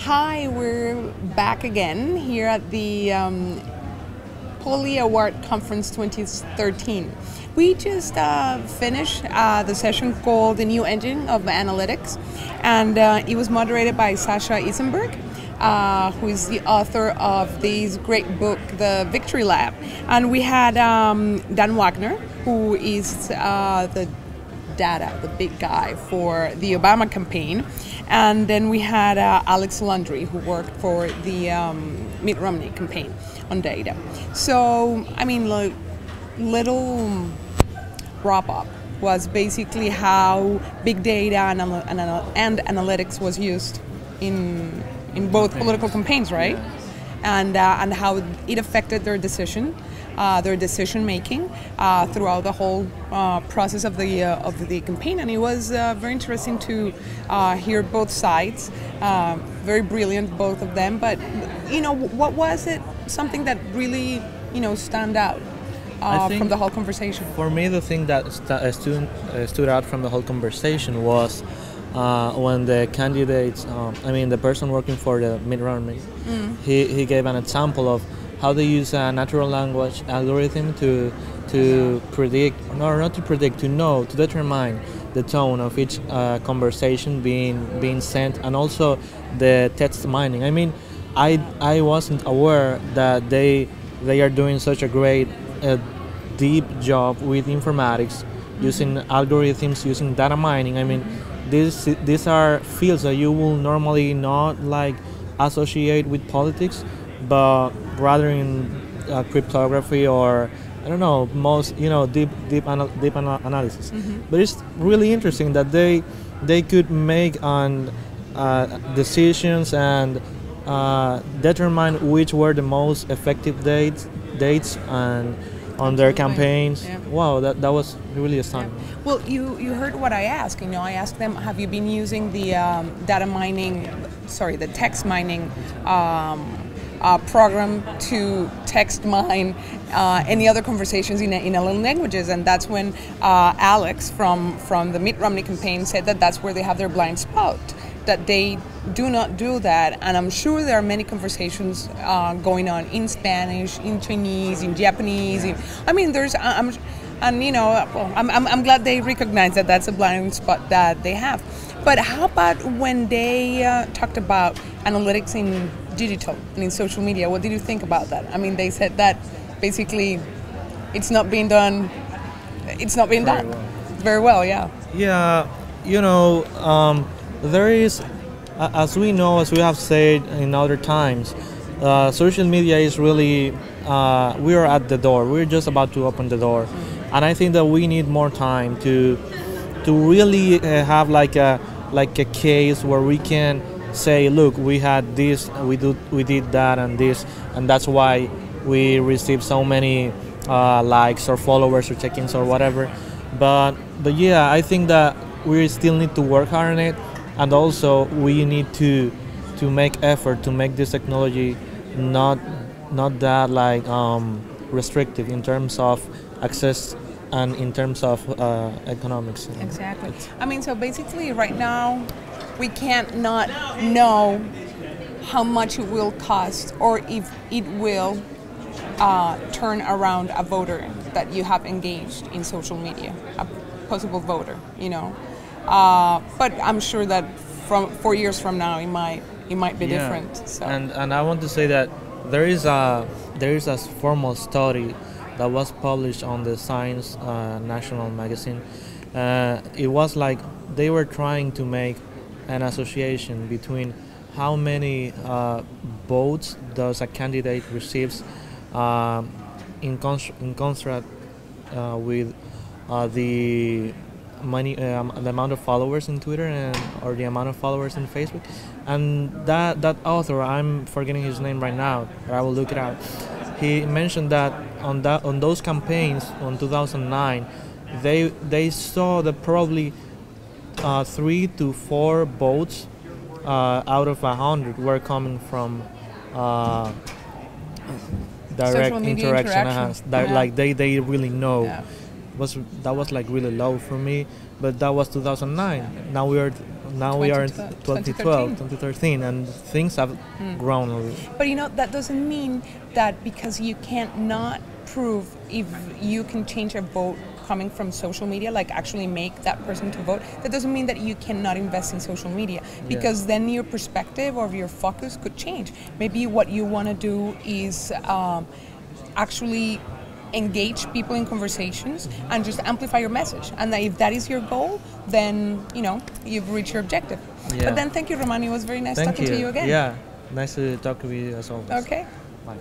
Hi, we're back again here at the Pollie Award Conference 2013. We just finished the session called The New Engine of Analytics, and it was moderated by Sasha Isenberg, who is the author of this great book, The Victory Lab. And we had Dan Wagner, who is the big guy for the Obama campaign. And then we had Alex Landry, who worked for the Mitt Romney campaign on data. So, I mean, like, little wrap-up was basically how big data and analytics was used in both political campaigns, right? Yeah. And how it affected their decision making throughout the whole process of the campaign, and it was very interesting to hear both sides. Very brilliant, both of them. But what was it? Something that really stand out from the whole conversation? For me, the thing that stood out from the whole conversation was when the candidates, the person working for the Mitt Romney, he gave an example of how they use a natural language algorithm to predict, or not to predict, to determine the tone of each conversation being sent, and also the text mining. I mean, I wasn't aware that they are doing such a great deep job with informatics, using algorithms, using data mining. I mean, these are fields that you will normally not associate with politics, but rather in cryptography or I don't know, most deep analysis. But it's really interesting that they could make decisions and determine which were the most effective dates and on their campaigns. Yeah. Wow, that was really astounding. Yeah. Well, you heard what I asked. I asked them, have you been using the the text mining program to text mine any other conversations in alien languages? And that's when Alex from the Mitt Romney campaign said that that's where they have their blind spot, that they do not do that. And I'm sure there are many conversations going on in Spanish, in Chinese, in Japanese. I'm glad they recognize that that's a blind spot that they have. But how about when they talked about analytics in digital and in social media? What did you think about that? I mean, they said that basically it's not being done. It's not being done very well. Yeah. Yeah, there is, as we have said in other times, social media is really, we are at the door. We're just about to open the door. And I think that we need more time to really have like a case where we can say, look, we had this, we did that and this, and that's why we received so many likes or followers or check-ins or whatever. But yeah, I think that we still need to work hard on it, and also we need to make effort to make this technology not that restrictive in terms of access and in terms of economics. Exactly. I mean, so basically right now we can't not know how much it will cost, or if it will turn around a voter that you have engaged in social media, a possible voter, But I'm sure that from 4 years from now, it might be different. So. And I want to say that there is a formal study that was published on the Science National magazine. It was like they were trying to make an association between how many votes does a candidate receives in contrast with the money, the amount of followers in Twitter or the amount of followers in Facebook. And that author, I'm forgetting his name right now, but I will look it up. He mentioned that on those campaigns on 2009, they saw that probably 3 to 4 votes out of 100 were coming from direct interaction. Like they really know. Yeah. That was like really low for me, but that was 2009. Now we are now we are in 2012, 2013, and things have grown a little. But that doesn't mean that because you can't not prove if you can change a vote coming from social media, like actually make that person to vote, that doesn't mean that you cannot invest in social media, because then your perspective or your focus could change. Maybe what you want to do is actually engage people in conversations and just amplify your message. And if that is your goal, then you've reached your objective. Yeah. But then thank you, Romani. It was very nice talking to you again. Yeah, nice to talk with you as always. Okay. Bye.